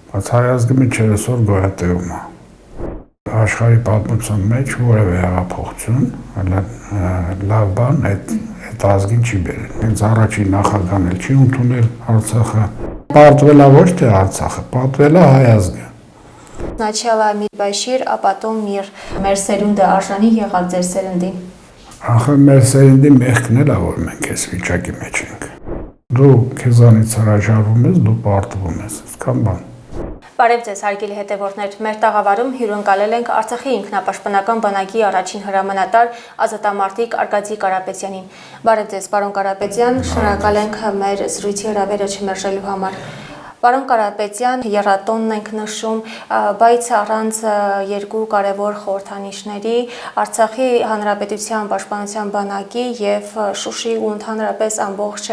Բայց հայազգի միջև այսօր գոյատևում է։ Աշխարհի պատմության մեջ որևէ հեղափոխություն, լավ բան այդ ազգին չի բերել։ Հենց առաջին նախագահն էլ չի ընդունել Արցախը։ Պարտվել է ոչ թե Արցախը, պատվել է հայազգը։ Сначала мир Башир, а потом мир։ Մեր սերունդը արժանի եղավ ձեր սերնդին։ Ախր մեր սերնդի մեղքն էլ է, որ մենք այս վիճակի մեջ ենք։ Դու քեզանից հրաժարվում ես, դու պարտվում ես, այսքան բան։ Բարև ձեզ հարգելի հետևորդներ, մեր տաղավարում հյուրընկալել ենք Արցախի ինքնապաշտպանական բանակի առաջին հրամանատար ազատամարտիկ Արկադի Կարապետյանին։ Բարև ձեզ, պարոն Կարապետյան, շնորհակալ ենք մեր զրույցի հրավերը չմերժելու համար։ Պարոն Կարապետյան, եռատոնն ենք նշում, բայց առանց երկու կարևոր խորհրդանիշների Արցախի Հանրապետության պաշտպանության բանակի եւ Շուշի ու ընդհանրապես ամբողջ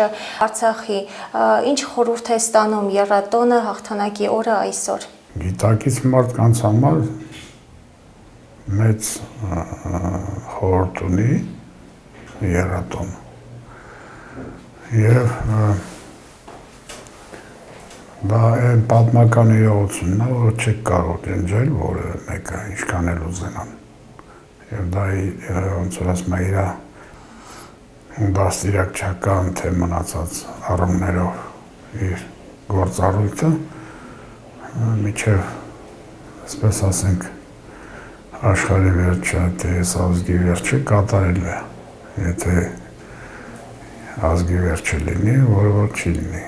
Արցախի ինչ խորհուրդ է ստանում եռատոնը հաղթանակի օրը այսօր։ Գիտակից մարդկանց համար մեծ խորհուրդ ունի եռատոնը եւ դա այն պատմական իրողությունն է, որ չեք կարող դենջել որևէ մեկը, ինչքան էլ ուզենան։ Եվ դա ոնց որ ասում է իր դաստիարակչական թե մնացած առումներով իր գործառույթը միջև, այսպես ասենք, աշխարհի վերջը, թե ազգի վերջը կատարել է, եթե ազգի վերջը լինի, որը որ չի լինի։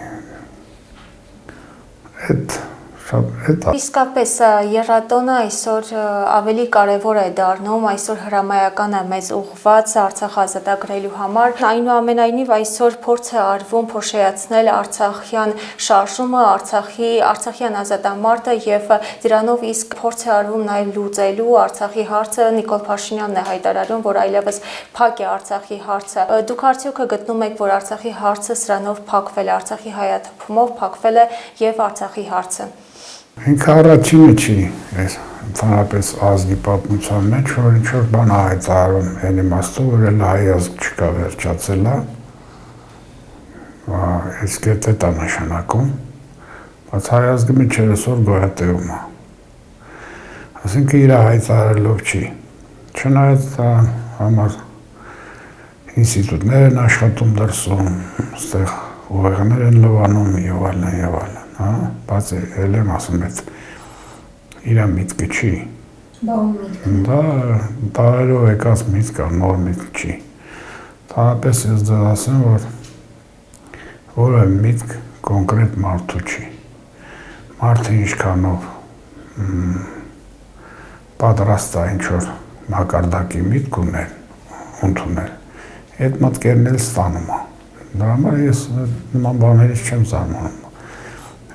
Իսկապես եռատոնը այսօր ավելի կարևոր է դառնում, այսօր հրամայական է մեզ ուղղված Արցախը ազատագրելու համար։ Այնուամենայնիվ այսօր փորձ է արվում փոշիացնել արցախյան շարժումը, արցախյան ազատամարտը եւ դրանով իսկ փորձ է արվում նաեւ լուծելու Արցախի հարցը։ Նիկոլ Փաշինյանն է հայտարարում, որ այլևս փակ է Արցախի հարցը։ Դուք արդյոք գտնում եք, որ Արցախի հարցը սրանով փակվել է, Արցախի հայաթափումով փակվել է եւ Արցախի հարցը։ Ինքը առաջինը չի, ընդհանրապես ազգի պատմության մեջ, որ ինչ-որ բան հայտարարում այն իմաստով, որ էլ հայ ազգ չկա, վերջացել է, այս կետը դա նշանակում, բայց հայ ազգի միջև այսօր գոյատևում է։ Այսինքն իր հայտարարելով չի, չնայած դա համար ինստիտուտներ են աշխատում դրսում, այստեղ ուղեղներ են լվանում եւ այլն եւ այլն։ Բայց էլ եմ ասում, իր միտքը չի։ Դա տարերով եկած միտք է, նոր միտք չի։ Տարապես ես ձեզ ասեմ, որ որևէ միտք կոնկրետ մարդու չի։ Մարդը ինչքանով պատրաստ է ինչ-որ մակարդակի միտք ընդունել, այդ մտքերն էլ ստանում է։ Դրա համար ես նման բաներից չեմ զարմանում։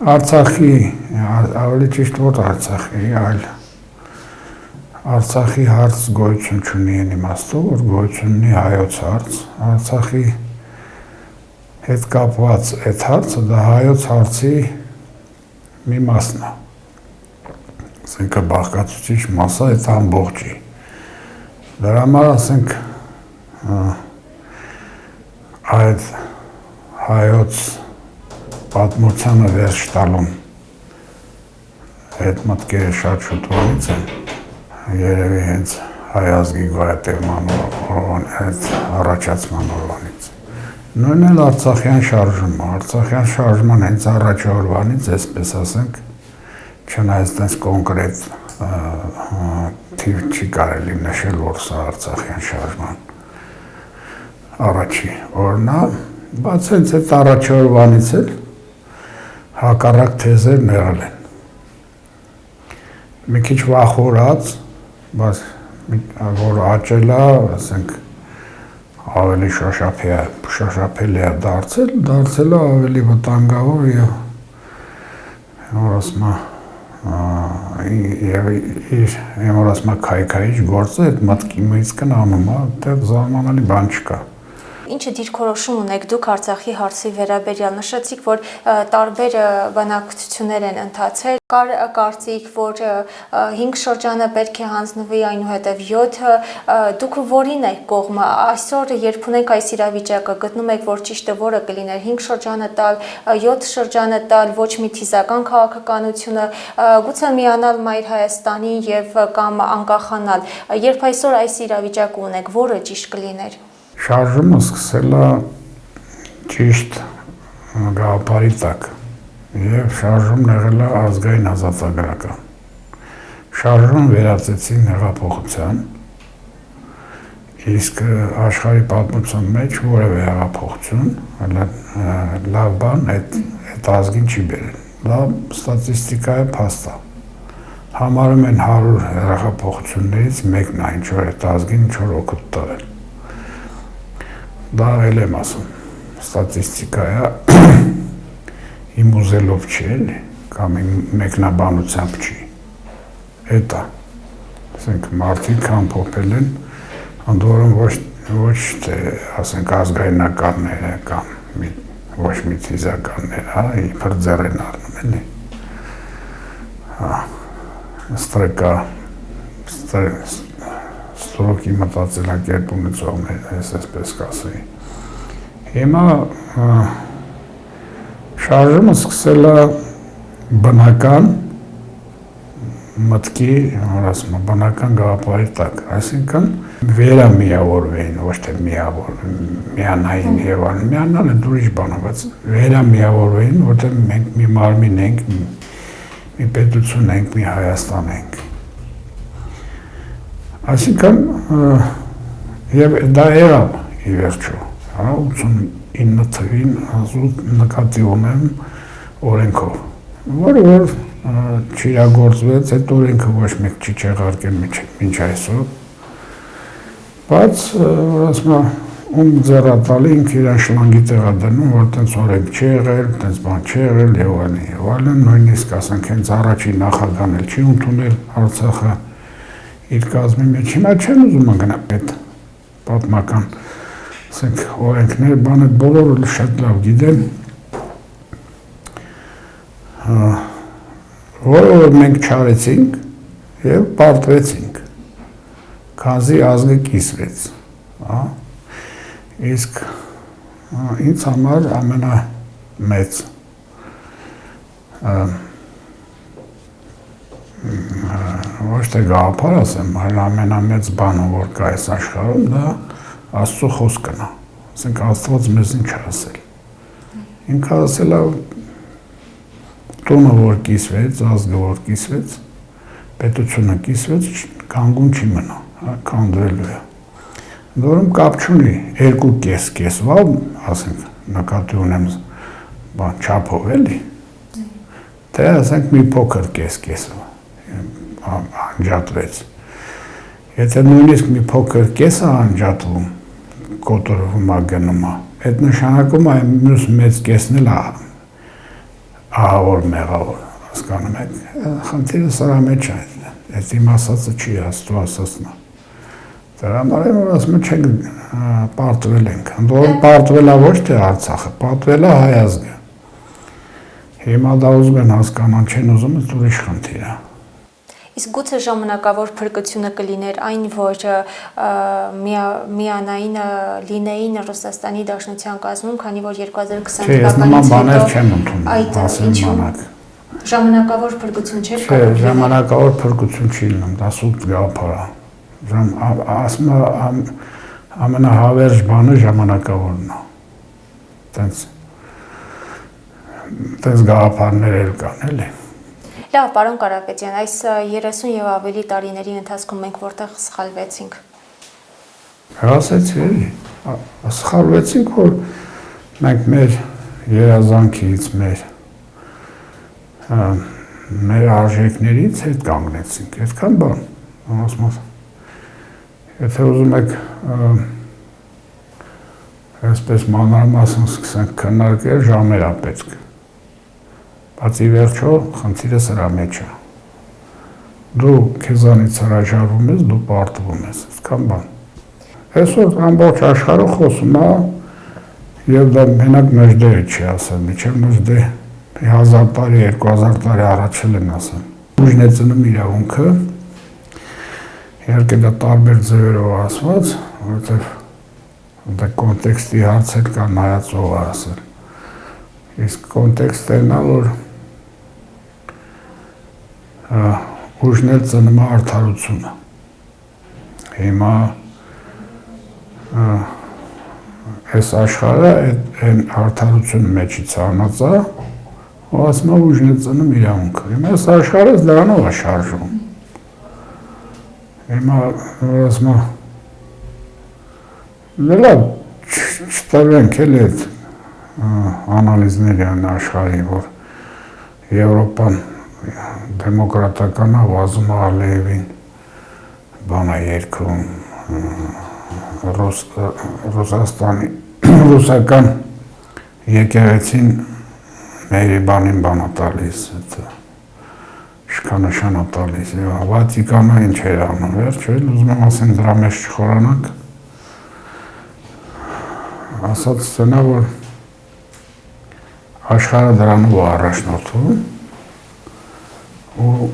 Արցախի, ավելի ճիշտ ոչ Արցախի, այլ Արցախի հարց գոյություն չունի այն իմաստով, որ գոյություն ունի հայոց հարց, Արցախի հետ կապված այդ հարցը դա հայոց հարցի մի մասն է։ Ասենք բաղկացուցիչ մասը այդ ամբողջի։ Դրա համար ասենք այդ հայոց պատմությանը վերջ տալուն այդ մտքերը շատ շուտվանից են, երևի հենց հայ ազգի գոյատևման այդ առաջացման օրվանից։ Նույնն էլ Արցախյան շարժման հենց առաջի օրվանից, այսպես ասենք, չնայած տես կոնկրետ թիվ չի կարելի նշել, որ սա Արցախյան շարժման առաջի օրն է, բայց հենց այդ առաջի օրվանից էլ հակառակ թեզերն եղել են։ Մի քիչ վախորած, բայց որ աճել է, ասենք, ավելի շոշափելի է դարձել է ավելի վտանգավոր եւ ասում քայքայիչ գործը այդ մտքի միսկն անում է, այդտեղ զարմանալի բան չկա։ ինչը դիրքորոշում ունեք դուք Արցախի հարցի վերաբերյալ։ Նշեցիք, որ տարբեր բանակցություններ են ընթացել։ Կար կարծիք, որ 5 շրջանը պետք է հանձնվի, այնուհետև 7-ը, դուք որին եք կողմը։ Այսօր, երբ ունենք այս իրավիճակը, գտնում եք, որ ճիշտը որը կլիներ 5 շրջանը տալ, 7 շրջանը տալ, ոչ մի թիզական քաղաքականությունը, գուցե միանալ Մայր Հայաստանի եւ կամ անկախանալ։ Երբ այսօր այս իրավիճակը ունեք, որը ճիշտ կլիներ։ Շարժումը սկսել է ճիշտ գաղափարի տակ եւ շարժումն եղել է ազգային ազատագրական։ Շարժում վերածեցին հեղափոխության, իսկ աշխարհի պատմության մեջ որևէ հեղափոխություն, լավ բան այդ ազգին չի բերել։ Դա ստատիստիկա է, փաստ է։ Համարում են 100 հեղափոխություններից մեկն է, ինչ որ այդ ազգին ինչ որ օգուտ տվել։ Դա էլ եմ ասում, ստատիստիկա է, իմ ուզելով չի էլի, կամ իմ մեկնաբանությամբ չի, էդ է, ասենք մարդիկ ամփոփել են, ընդորում ոչ թե, ասենք ազգայնականները կամ ոչ մի թիզականներ, իբր ձեռ են առնում էլի, ստրեկա, ստրոկի մտածելակերպ ունեցողներ, այսպես կասեի։ Հիմա շարժումը սկսել է բնական մտքի, բնական գաղափարի տակ, այսինքն վերամիավորվեին, ոչ թե միանային եւ այլն, միանալը ուրիշ բան է, բայց վերամիավորվեին, որտեղ մենք մի մարմին ենք, մի պետություն ենք, մի Հայաստան ենք։ Այսինքն եւ դա եղավ ի վերջո, 89 թվին ազուտ նկատի ունեմ օրենքով, որը որ չիրագործվեց, այդ օրենքը ոչ մեկ չի չեղարկել մինչ այսօր, բայց ասում եմ, ում ձեռատալի ինքը իրան շլանգի տեղա դնում, որ տենց օրենք չի եղել, տենց բան չի եղել եւ այլն, նույնիսկ ասենք հենց առաջին նախագահն էլ չի ընդունել Արցախը իր կազմի մեջ, հիմա չեն ուզում գնալ այդ պատմական, ասենք օրենքներ, բանը բոլորը շատ լավ գիտեն, որը որ մենք չարեցինք եւ պարտվեցինք, քանզի ազգը կիսվեց, իսկ ինձ համար ամենամեծ ոչ թե գաղափար ասեմ, այլ ամենամեծ բանը, որ կա այս աշխարհում, դա Աստծո խոսքն է, ասենք Աստված մեզ ինչ ասել։ Ինքը ասել է տունը որ կիսվեց, ազգը որ կիսվեց, պետությունը կիսվեց, կանգուն չի մնա, կանգնելու է։ Որում կապ չունի, երկու կեսվավ, ասենք նկատի ունեմ բան չափով էլի, թե ասենք մի փոքր կեսվավ, անջատվեց։ Եթե նույնիսկ մի փոքր կեսը անջատվում, կոտորվում է գնում է, այդ նշանակում է մյուս մեծ կեսն էլ ահավոր մեղավոր, հասկանում եք, խնդիրը սրա մեջ է, այդ իմ ասածը չի, Աստծո ասածն է։ Դրա համար եմ, որ ասում չենք պարտվել ենք, ընդորում պարտվել է ոչ թե Արցախը, պարտվել է հայ ազգը։ Հիմա դա ուզում են հասկանան, չեն ուզում, այդ ուրիշ խնդիր է։ Իսկ գուցե ժամանակավոր փրկությունը կլիներ այն, որ միանային լինեին Ռուսաստանի Դաշնության կազմում, քանի որ 2020 թվականից հետո ժամանակավոր փրկություն չէր կարող լինել։ Ժամանակավոր փրկություն չի լինում, դա սուտ գաղափար է։ Ասում ամենահավերժ բանը ժամանակավորն է։ Տենց գաղափարներ էլ կան, էլի։ Լավ, պարոն Կարապետյան, այս 30 եւ ավելի տարիների ընթացքում մենք որտեղ սխալվեցինք։ Ասեցի, էլի, սխալվեցինք, որ մենք մեր երազանքից, մեր արժեքներից հետ կանգնեցինք, այդքան բան, եթե ուզում եք այսպես մանրամասն սկսենք քննարկել, ժամեր է պետք։ Բայց ի վերջո խնդիրը սրա մեջ է։ Դու քեզանից հրաժարվում ես, դու պարտվում ես, այդքան բան։ Այսօր ամբողջ աշխարհը խոսում է Եվ դա մենակ Նոժդեը չի ասել, միջև Նոժդե 1000 տարի, 2000 տարի առաջ են ասել։ Ուժն է ծնում իրավունքը, իհարկե դա տարբեր ձևերով ասված, որովհետև դա կոնտեքստի հարցեր կա, նայած ով ասել։ Իսկ կոնտեքստն է, որ ուժն է ծնում արդարությունը։ Հիմա այս աշխարհը այն արդարությունը մեջից անած է, ու ասում է ուժն է ծնում իրավունքը։ Հիմա այս աշխարհը դրանով է շարժվում։ Հիմա ասում է լավ չտարվենք էլ այդ անալիզների այն աշխարհի, որ Եվրոպան դեմոկրատական է, վազում է Ալիևին, բան է երգում, ռուսական եկեղեցին Մերիբանին բան է տալիս, շքանշան է տալիս, Վատիկանը ինչ էր անում, վերջ, ուզում եմ ասեմ դրա մեջ չխորանանք, ասած սենա, որ աշխարհը դրանով է առաջնորդվում ու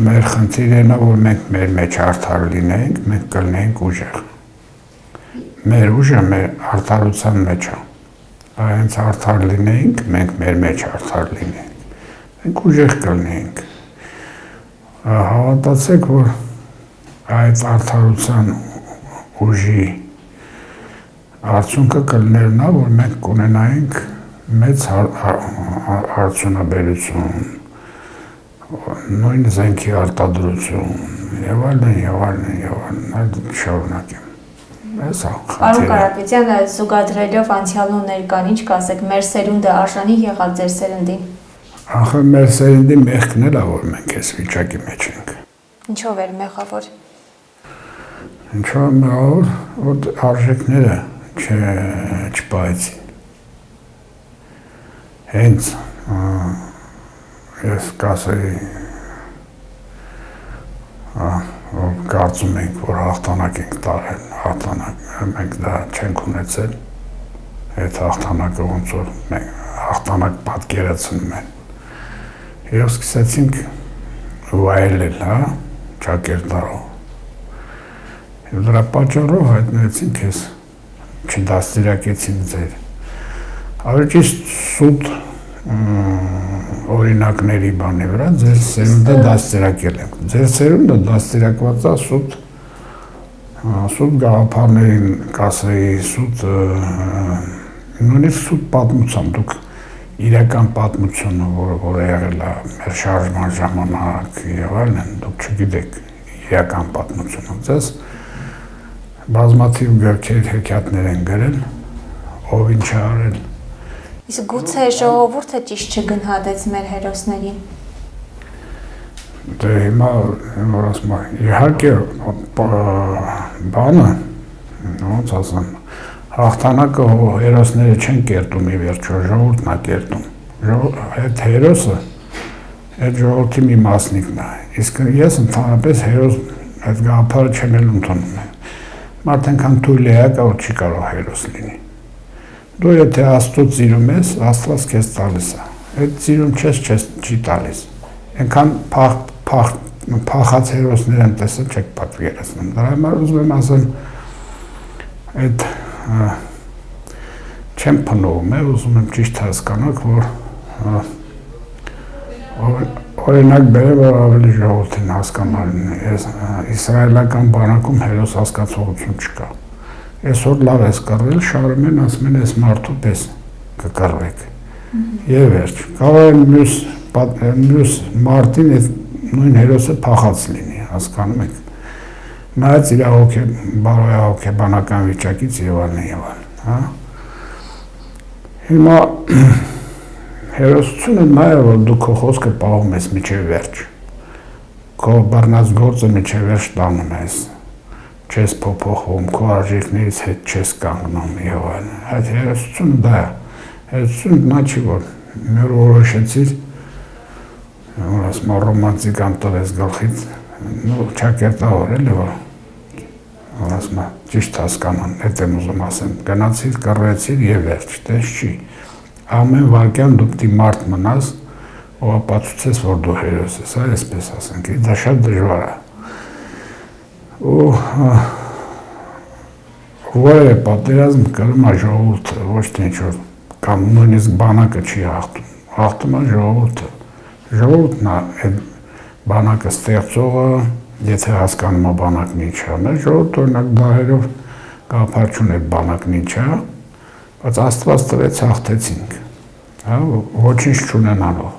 մեր խնդիրն է, որ մենք մեր մեջ արդար լինենք, մենք կլինենք ուժեղ։ Մեր ուժը մեր արդարության մեջ է։ Հենց արդար լինենք, մենք մեր մեջ արդար լինենք։ Մենք ուժեղ կլինենք։ Հավատացեք, որ այդ արդարության ուժի արդյունքը կլիներ նա, որ մենք կունենայինք մեծ արդյունաբերություն, նույն զենքի արտադրություն, եւ այլն, այդ շարունակեմ։ Պարոն Կարապետյան, զուգադրելով անցյալն ու ներկան, ինչ կասեք, մեր սերունդը արժանի եղավ ձեր սերնդին։ Ախր մեր սերնդի մեղքն էլ է, որ մենք այս վիճակի մեջ ենք։ Ինչով էր մեղավոր։ Ինչով մեղավոր, որ արժեքները չպայեցին։ Հենց ես կասեի, կարծում ենք, որ հաղթանակ ենք տարել, մենք դա չենք ունեցել, այդ հաղթանակը ոնց որ մենք հաղթանակ պատկերացնում են։ Եվ սկսեցինք վայելել, ճակերտարով։ Եվ դրա պատճառով հայտնեցինք ես, չդաստիարակեցին ձեր։ Ավելի ճիշտ սուտ օրինակների բանի վրա ձեր սերունդը դաստիարակել ենք։ Ձեր սերունդը դաստիարակված է սուտ գաղափարներին կասեի, նույնիսկ սուտ պատմությամբ, դուք իրական պատմությունը, որը եղել է մեր շարժման ժամանակ եւ այլն, դուք չգիտեք իրական պատմությունը։ Ձեզ բազմաթիվ գրքեր, հեքիաթներ են գրել, ով ինչ է արել։ Իսկ գուցե ժողովուրդը ճիշտ չգնահատեց մեր հերոսներին։ Դե հիմա որ ասում եմ, իհարկե բանը, ոնց ասեմ, հաղթանակը հերոսները չեն կերտում ի վերջո, ժողովուրդն է կերտում։ Այդ հերոսը այդ ժողովրդի մի մասնիկն է։ Իսկ ես ընդհանրապես հերոս այդ գաղափարը չեմ էլ ընդունում։ Մարդ այնքան թույլ է, որ չի կարող հերոս լինի։ Դու եթե Աստծո ծիրում ես, Աստված քեզ տալիս է։ Այդ ծիրում չես չի տալիս։ Այնքան փախած հերոսներ են տեսել, չեք պատկերացնում։ Դրա համար ուզում եմ ասել, այդ չեմ փնովում, ուզում եմ ճիշտ հասկանաք, որ օրինակ բերեմ, որ ավելի ժողովրդին հասկանալին է։ Իսրայելական բանակում հերոս հասկացողություն չկա։ Այսօր լավ ես կռվել, շարում են, ասում են, այս մարդու պես կկռվեք։ Եվ վերջ, կարող է մյուս մարդին այդ նույն հերոսը փախած լինի, հասկանում եք։ Նայած իր հոգեբանական վիճակից եւ այլն։ Հիմա հերոսությունը նա է, որ դու քո խոսքը պահում ես մինչև վերջ։ Քո բռնած գործը մինչև վերջ տանում ես։ Չես փոփոխվում, քո արժեքներից հետ չես կանգնում եւ այլն։ Այդ հերոսությունը դա է։ Հերոսությունը նա չի, որ մեր որոշեցիր, որ ասում ռոմանտիկ անտարես գլխից, նո չակերտավոր էլի որ ասում եմ, ճիշտ հասկանան, այդ եմ ուզում ասեմ, գնացիր, կռվեցիր եւ վերջ, տես չի։ Ամեն վարքյան դու պիտի մարդ մնաս, ով ապացուցես, որ դու հերոս ես, այսպես ասենք, դա շատ դժվար է։ Ու որևէ պատերազմ կրում է ժողովուրդը, ոչ թե ինչ-որ կամ նույնիսկ բանակը չի հաղթում, հաղթում է ժողովուրդը։ Ժողովուրդն է այդ բանակը ստեղծողը, եթե հասկանում է բանակն ինչ է, մեր ժողովուրդը օրինակ դահերով գաղափար չուներ բանակն ինչ է, բայց Աստված տվեց հաղթեցինք, հա, ոչինչ չունենալով։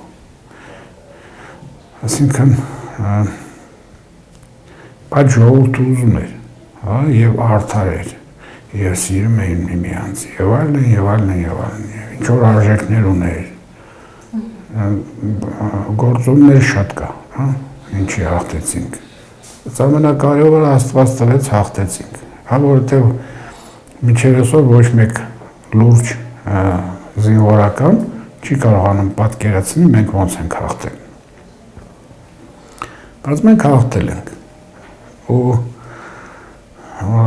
Այսինքն այդ ժողովուրդը ուզում էր, հա, եւ արդար էր, եւ սիրում էին միմյանց, եւ այլն, եւ այլն, եւ այլն, ինչ որ արժեքներ ուներ, գործոններ շատ կա, հա, ինչի հաղթեցինք։ Բայց ամենակարևորը Աստված տվեց հաղթեցինք, հա, որովհետեւ մինչև այսօր ոչ մեկ լուրջ զինվորական չի կարողանում պատկերացնել մենք ոնց ենք հաղթել։ Բայց մենք հաղթել ենք ու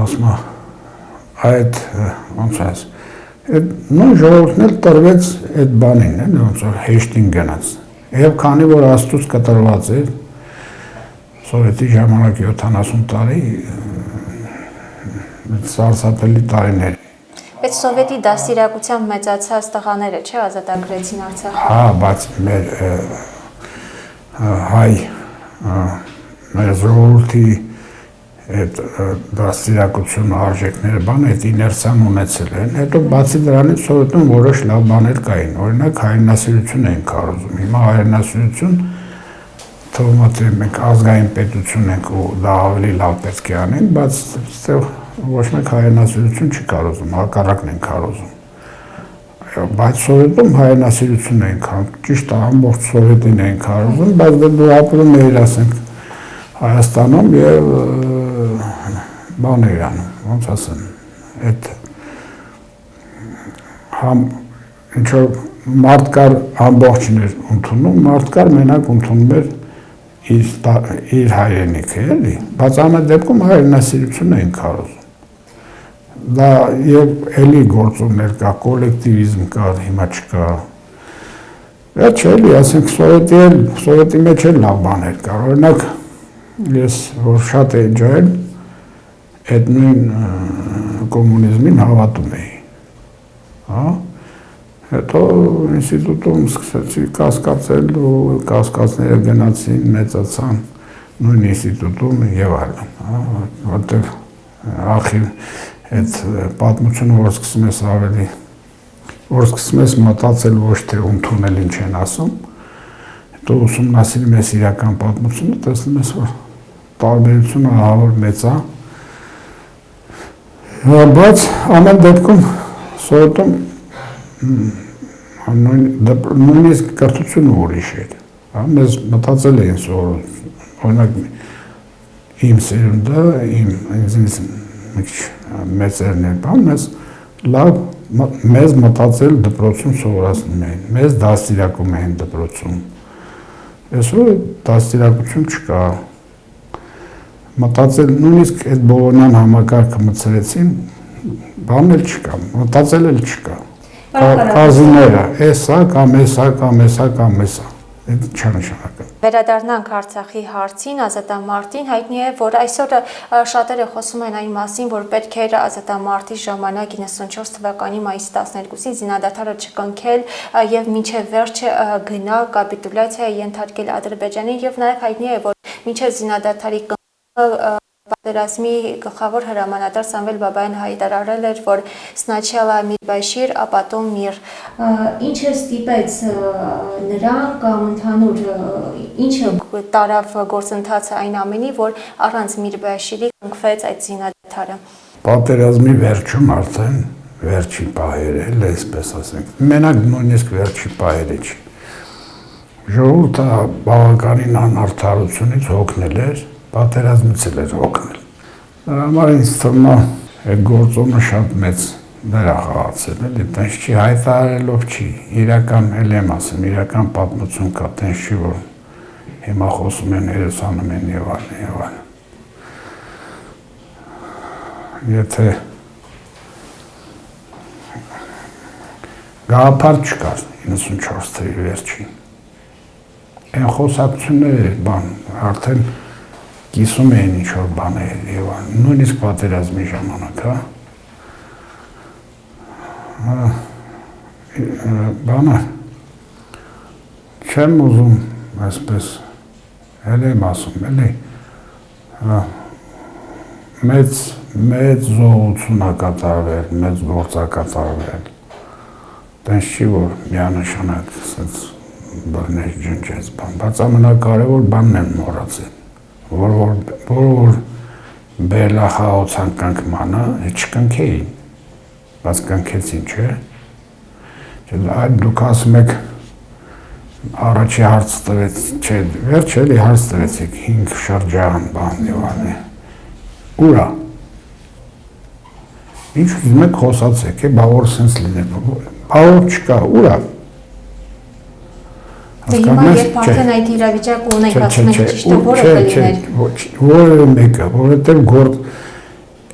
ասում այդ ոնց ասես այդ նույն ժողովուրդն էլ տրվեց այդ բանին, էլի ոնց որ հեշտին գնաց։ Եվ քանի որ Աստծուց կտրված էր Սովետի ժամանակ 70 տարի սարսափելի տարիներ։ Բայց Սովետի դաստիարակությամբ մեծացած տղաները չէ ազատագրեցին Արցախը։ Հա, բայց մեր հայ մեր ժողովրդի այդ դաստիարակությունը արժեքները բան այդ իներցիան ունեցել են, հետո բացի դրանից Սովետում որոշ լավ բաներ կային, օրինակ հայրենասիրություն էին կառուցում, հիմա հայրենասիրություն թվում է թե մենք ազգային պետություն ենք ու դա ավելի լավ պետք է անենք, բայց այստեղ ոչ մեկ հայրենասիրություն չի կառուցում, հակառակն են կառուցում, բայց Սովետում հայրենասիրություն էին կառուցում, ճիշտ է ամբողջ Սովետին էին կառուցում, բայց դու ապրում էիր ասենք Հայաստանում եւ բան էր անում, ոնց ասեմ, այդ համ ինչ-որ մարդ կար ամբողջն էր ընդունում, մարդ կար մենակ ընդունում էր իր հայրենիքը, էլի, բայց ամեն դեպքում հայրենասիրություն էին կառուցում։ Դա եւ էլի գործոններ կա, կոլեկտիվիզմ կար, հիմա չկա։ Վերջ էլի, ասենք Սովետի մեջ էլ լավ բաներ կար, օրինակ ես որ շատ էի ջահել, այդ նույն կոմունիզմին հավատում էի, հա, հետո ինստիտուտում սկսեցի կասկածել ու կասկածները գնացին, մեծացան նույն ինստիտուտում եւ այլն, հա, որտեղ ախիր այդ պատմությունը որ սկսում ես ավելի, որ սկսում ես մտածել ոչ թե ընդունել ինչ են ասում, հետո ուսումնասիրում ես իրական պատմությունը, տեսնում ես որ տարբերությունը ահավոր մեծ է, բայց ամեն դեպքում Սովետում նույնիսկ կրթությունը ուրիշ էր, մեզ մտածել էին սովորում, օրինակ իմ սերունդը, ինձ մեծերն էր բան, մեզ մտածել դպրոցում սովորացնում էին, մեզ դաստիարակում էին դպրոցում, այսօր դաստիարակություն չկա, մտածել նույնիսկ այդ Բոլոնյան համակարգը մտցրեցին, բան էլ չկա, մտածել էլ չկա, կազիները, էսա կամ էսա կամ էսա կամ էսա, այդ չի նշանակում։ Վերադառնանք Արցախի հարցին, ազատամարտին, հայտնի է, որ այսօր շատերը խոսում են այն մասին, որ պետք էր ազատամարտի ժամանակ 94 թվականի մայիսի 12-ին զինադադարը չկնքել եւ մինչեւ վերջը գնալ կապիտուլյացիա ենթարկել Ադրբեջանին եւ նաեւ հայտնի է, որ մինչեւ զինադադարի պատերազմի գլխավոր հրամանատար Սամվել Բաբայան հայտարարել էր, որ սնաչյալա Միրբաշիր, ապատո միր։ Ինչը ստիպեց նրան կամ ընդհանուր ինչը տարավ գործընթացը այն ամենի, որ առանց Միրբաշիրի կնքվեց այդ զինադադարը։ Պատերազմի վերջում արդեն վերջի պահերը, այսպես ասենք։ Մենակ նույնիսկ վերջի պահերը չի։ Ժողովուրդը բավականին անարդարությունից հոգնել էր, պատերազմից էլ էր հոգնել։ Դրա համար ինձ թվում է այդ գործոնը շատ մեծ դեր է խաղացել, էլի, տենց չի հայտարարելով չի, իրական էլ եմ ասում, իրական պատմություն կա, տենց չի, որ հիմա խոսում են, հերոսանում են եւ այլն եւ այլն։ եթե գաղափար չկար 94 թվականի վերջին, այն խոսակցությունները բան արդեն կիսում էին ինչ-որ բաներ եւ նույնիսկ պատերազմի ժամանակ, բանը չեմ ուզում այսպես էլ եմ ասում, էլի մեծ զողություն կատարվել, մեծ գործ կատարվել, տենց չի, որ միանշանակ բռներ ջնջեց բան, բայց ամենակարևոր բանն եմ մոռացել, որ բերլախաղոցան կնքմանը, չկնքեին, բայց կնքեցին, չէ, այդ դուք ասում եք, առաջի հարց տվեց, չէ, վերջ էլի հարց տվեցիք, 5 շրջան բան եւ այլն, ուրա, ինչ ուզում եք խոսացեք, բա որ սենց լինել, բա որ չկա, ուրա, Դե հիմա երբ արդեն այդ իրավիճակը ունենք, ասում եք ճիշտ է, որը կլիներ։ Որը մեկը, որովհետև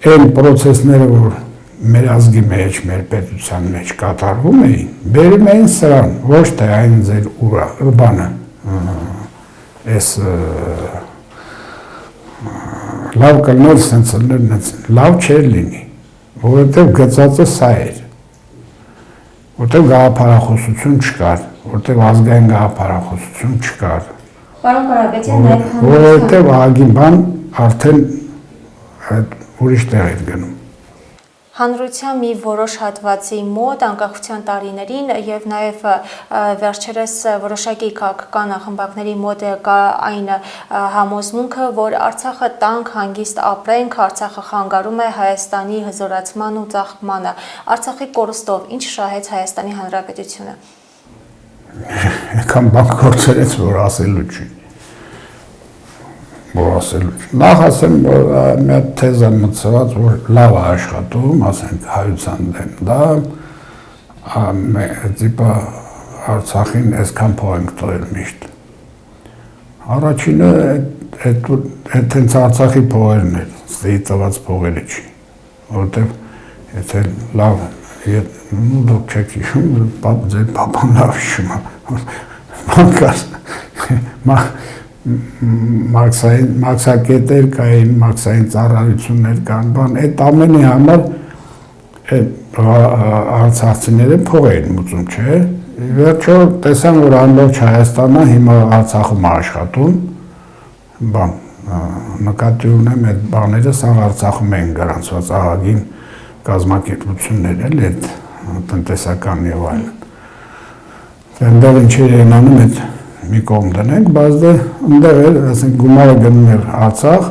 այն պրոցեսները, որ մեր ազգի մեջ, մեր պետության մեջ կատարվում էին, բերում էին սրան, ոչ թե այն ձեր բանը, այս լավ կլներ սենց լներ, լավ չէր լինի, որովհետև գծածը սա էր, որովհետև գաղափարախոսություն չկար, որովհետև ազգային գաղափարախոսություն չկար։ Պարոն Կարապետյան, որովհետև ահագին բան արդեն ուրիշ տեղ էր գնում։ Հանրության մի որոշ հատվածի մոտ անկախության տարիներին եւ նաեւ վերջերս որոշակի քաղաքական խմբակների մոտ կա այն համոզմունքը, որ Արցախը տանք հանգիստ ապրենք, Արցախը խանգարում է Հայաստանի հզորացման ու ծաղկմանը։ Արցախի կորստով ինչ շահեց Հայաստանի Հանրապետությունը։ Եկան բան գործերից, որ ասելու չի։ Նախ ասեմ, որ մի հատ թեզ եմ մտցված, որ լավ է աշխատում, ասենք հայության դեմ, դա տիպա Արցախին այսքան փող ենք տվել միշտ։ Առաջինը այդ հենց Արցախի փողերն էր, ստեի տված փողերը չի, որովհետև եթե լավ, դուք չեք հիշում, ձեր պապան լավ հիշում է, մաքսակետեր կային, մաքսային ծառայություններ կան, բան, այդ ամենի համար արցախցիները փող էին մուծում, չէ, վերջո տեսան, որ ամբողջ Հայաստանը հիմա Արցախում աշխատում, բան, նկատի ունեմ այդ բաները սաղ Արցախում էին գրանցված ահագին կազմակերպություններ էլ այդ տնտեսական եւ այլն։ Այնտեղ ինչեր են անում այդ մի կողմ դնենք, բայց դե ընդեղ էր, ասենք գումարը գնում էր Արցախ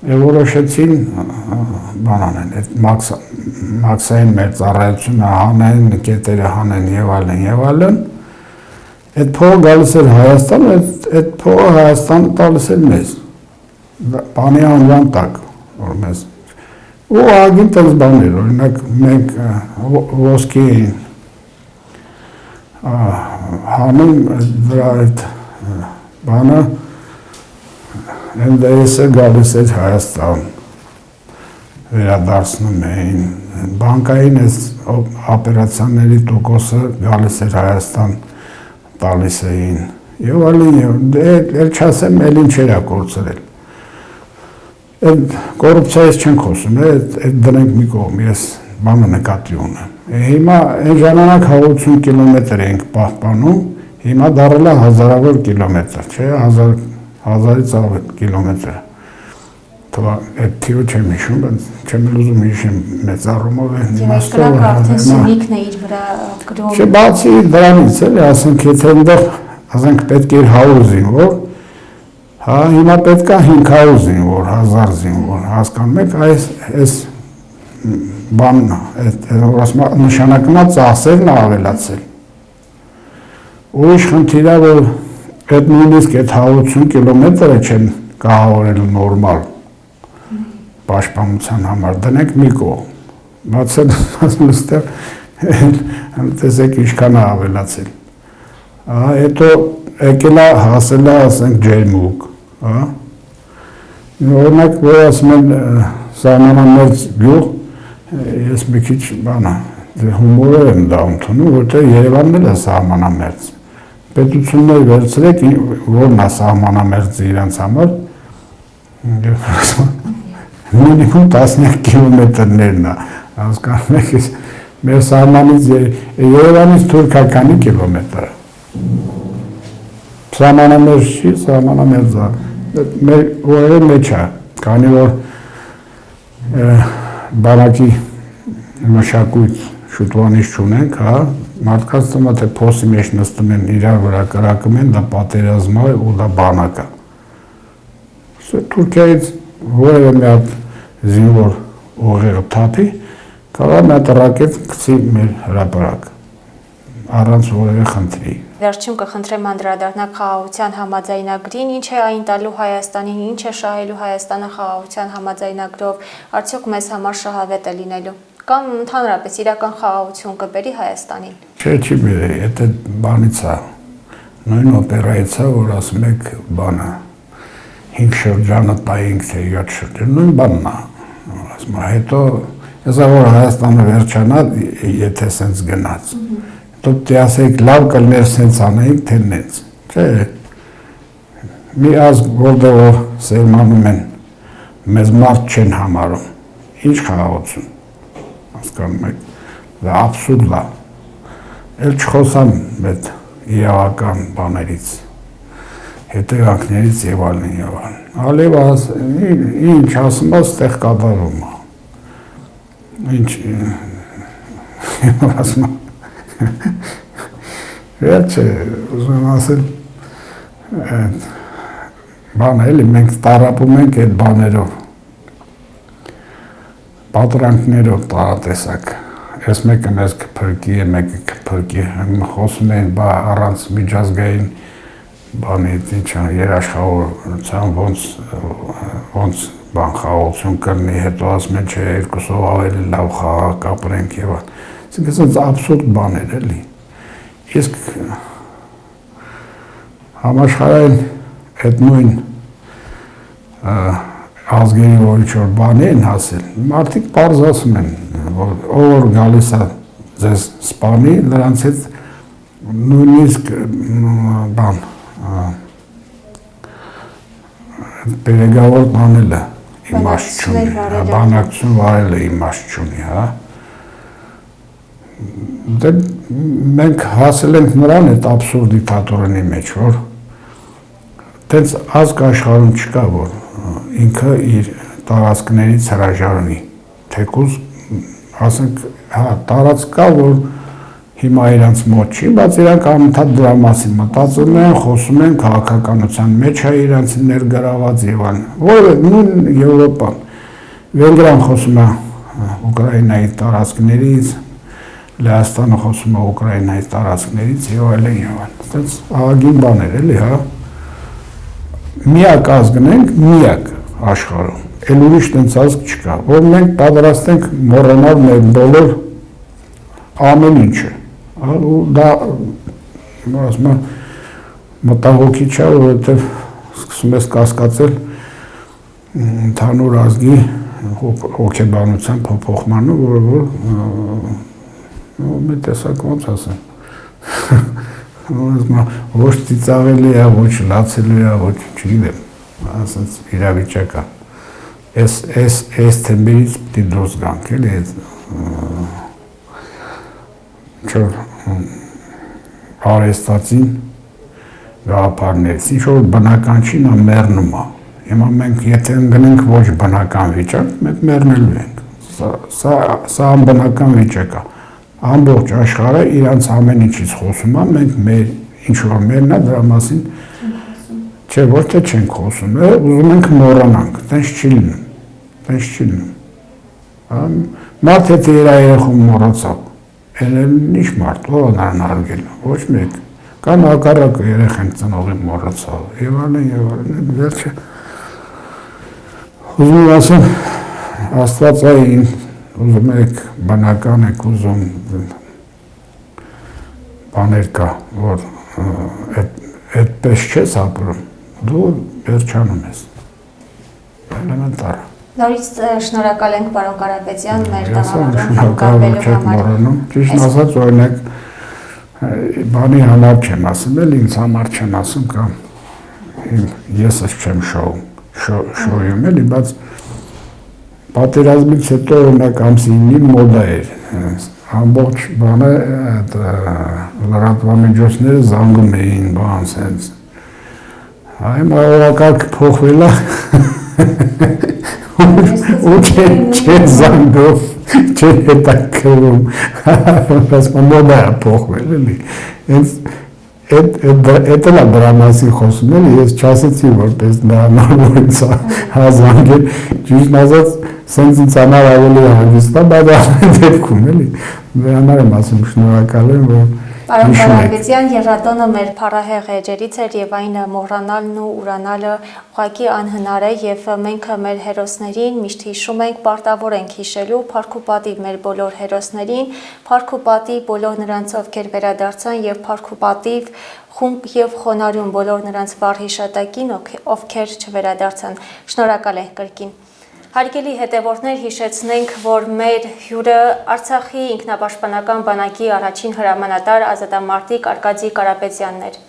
եւ որոշեցին բան անեն, այդ մաքսային մեր ծառայությունը հանեն, կետերը հանեն եւ այլն, այդ փողը գալիս էր Հայաստան, այդ փողը Հայաստանը տալիս էր մեզ, բանի անվան տակ, որ մեզ, ու ահագին տենց բաներ, օրինակ մենք ոսկի էին հանում դրա այդ բանը NDS-ը գալիս էր Հայաստան, վերադարձնում էին, բանկային այս օպերացիաների տոկոսը գալիս էր Հայաստան, տալիս էին, եւ այլն, էլ չասեմ, էլ ինչեր է կորցրել։ Այդ կոռուպցիայից չենք խոսում, այդ դնենք մի կողմ, ես բանը նկատի ունեմ։ Հիմա այն ժամանակ 180 կիլոմետր ենք պահպանում, հիմա դառել է հազարավոր կիլոմետր, չէ, 1000-ից ավել կիլոմետր։ Այդ թիվը չեմ հիշում, բայց չեմ ուզում հիշեմ մեծ առումով է իմաստով։ Եվ արդեն Սյունիքն է իր վրա գրում։ Չէ, բացի դրանից էլի, ասենք, եթե այնտեղ, ասենք, պետք էր 100 զինվոր, հա, հիմա պետք է 500 զինվոր, 1000 զինվոր, հասկանում եք, այս բանն է, նշանակնա ծախսերն ավելացել։ Ուրիշ խնդիր է, որ այդ նույնիսկ այդ 180 կիլոմետրը չեն կահավորել նորմալ պաշտպանության համար, դնենք մի կողմ, բաց այստեղ տեսեք ինչքան է ավելացել։ Հետո եկել է հասել է, ասենք, ջերմուկ, օրինակ, որ ասում են սահմանամերձ գյուղ, ես մի քիչ բանը, հումորով եմ դա ընդունում, որտեղ Երևանն էլ է սահմանամերձ։ Պետությունները վերցրեք, որն է սահմանամերձը իրենց համար, մինիմում 12 կիլոմետրներն է, հասկանում եք, մեր սահմանից Երևանից Թուրքիա քանի կիլոմետր է։ Սահմանամերձ չի, սահմանամերձ է, որևէ մեջ է, քանի որ բանակի մշակույթ շուտվանից չունենք, հա, մարդկանց թվում է, թե փոսի մեջ նստում են իրար վրա կրակում են, դա պատերազմ է ու դա բանակ է։ Թուրքիայից որևէ մի հատ զինվոր ուղեղը թափի, կարող մի հատ ռակետ գցի մեր հրապարակ, առանց որևէ խնդրի։ Վերջում կխնդրեմ անդրադառնալ խաղաղության համաձայնագրին, ինչ է այն տալու Հայաստանին, ինչ է շահելու Հայաստանը խաղաղության համաձայնագրով, արդյոք մեզ համար շահավետ է լինելու, կամ ընդհանրապես իրական խաղաղություն կբերի Հայաստանին։ Չէ, չի բերի, եթե բանից է, նույն օպերայից է, որ ասում եք բանը, 5 շրջանը տայինք, թե 7 շրջան, նույն բանն է, ասում է, հետո, հեսա որ Հայաստանը վերջանա, եթե սենց գնաց, դուք ասեք լավ կլներ սենց անեինք, թե նենց, չէ, մի ազգ, որտեղ որ սերմանում են, մեզ մարդ չեն համարում, ինչ խաղաղություն, հասկանում եք, դա աբսուրդ է, էլ չխոսամ այդ իրավական բաներից, հետևանքներից եւ այլն եւ այլն, ալեւ ինչ ասում է, ստեղ կատարում է, ինչ ասում է, վերջը, ուզում ասել, բան էլի, մենք տարապում ենք այդ բաներով, պատրանքներով տարատեսակ, ես մեկը մեզ կփրկի է, մեկը կփրկի, խոսում էին առանց միջազգային բանի, երաշխավորության ոնց բան խաղաղություն կրնի, հետո ասում են չէ, երկուսով ավելի լավ խաղաղ կապրենք եւ այլն։ Այսինքն աբսուրդ բաներ էլի։ Իսկ համաշխարհային այդ նույն ազգերի որ բանի են հասել, մարդիկ պարզ ասում են, որ ով գալիս է ձեզ սպանի, նրանց հետ նույնիսկ բան բերեգավոր բանելը իմաստ չունի, բանակցություն վարելը իմաստ չունի, հա։ Դե մենք հասել ենք նրան այդ աբսուրդ դիկտատորի մեջ, որ տենց ազգ աշխարհում չկա, որ ինքը իր տարածքներից հրաժարվի, թեկուզ ասենք, հա, տարածք կա, որ հիմա իրանց մոտ չի, բայց իրանք անընդհատ դրա մասին մտածում են, խոսում են, քաղաքականության մեջ է իրանց ներգրաված եւ այլն, որը նույն Եվրոպան, Վենգրիան խոսում է Ուկրաինայի տարածքներից, Լեհաստանը խոսում է Ուկրաինայի տարածքներից եւ այլն եւ այլն, այդպես ահագին բաներ էլի, հա, միակ ազգն ենք, միակ աշխարհում, էլ ուրիշ տենց ազգ չկա, որ մենք պատրաստ ենք մոռանալ մեր բոլոր ամեն ինչը, ու դա ասում եմ մտահոգիչ է, որովհետև սկսում ես կասկածել ընդհանուր ազգի հոգեբանության փոփոխմանը, որը որ մի տեսակ ոնց ասեմ, ոչ ծիծաղելի է, ոչ լացելու է, ոչ չգիտեմ, ասենց իրավիճակ է, այս թեմերից պիտի դուրս գանք, էլի չոր արեստացին գաղափարներից, ինչ որ բնական չի, նա մեռնում է, հիմա մենք եթե ընկնենք ոչ բնական վիճակ, մենք մեռնելու ենք, սա անբնական վիճակ է, ամբողջ աշխարհը իրանց ամեն ինչից խոսում է, մենք մեր ինչ որ մերն է դրա մասին չէ, ոչ թե չենք խոսում, ուզում ենք մոռանանք, տենց չի լինում, մարդ եթե իր երեխուն մոռացավ, ինչ մարդ, ով է նրան հարգել, ոչ մեկ, կամ հակառակը երեխան ծնողին մոռացավ, եւ այլն, վերջը ուզում եմ ասեմ, Աստվածային ուզում եք բնական եք ուզում բաներ կա, որ այդպես չես ապրում, դու վերջանում ես, էլեմենտար։ Նորից շնորհակալ ենք պարոն Կարապետյան մեր տաղավարում համար։ Ճիշտ ասած, օրինակ բանի համար չեմ ասում, էլ ինձ համար չեմ ասում կամ ես չեմ շոյում էլի, բայց պատերազմից հետո օրինակ ամսի 9-ին մոդա էր, ամբողջ բանը լրատվամիջոցները զանգում էին, բան սենց, այմ օրակարգ փոխվել է, ու չեն զանգով, չեն հետաքրում, մոդա է փոխվել էլի, Էդ էլ է դրա մասին խոսում էլի, ես չասեցի, որպես նոր ինձ հազանգել, ճիշտ ասած, սենց ինձ համար ավելի հանգիստ է, բայց ամեն դեպքում էլի, դրա համար եմ ասում, շնորհակալ եմ, որ Պարոն Կարապետյան, Երրատոնը մեր փառահեղ էջերից էր եւ այն մոռանալն ու ուրանալը ուղղակի անհնար է եւ մենք մեր հերոսներին միշտ հիշում ենք, պարտավոր ենք հիշելու փառք ու պատիվ մեր բոլոր հերոսներին, փառք ու պատիվ բոլոր նրանց, ովքեր վերադարձան եւ փառք ու պատիվ խումբ եւ խոնարհում բոլոր նրանց վառ հիշատակին, ովքեր չվերադարձան։ Շնորհակալ ենք կրկին։ Հարգելի հետևորդներ, հիշեցնենք, որ մեր հյուրը Արցախի ինքնապաշտպանական բանակի առաջին հրամանատար ազատամարտիկ Արկադի Կարապետյանն էր։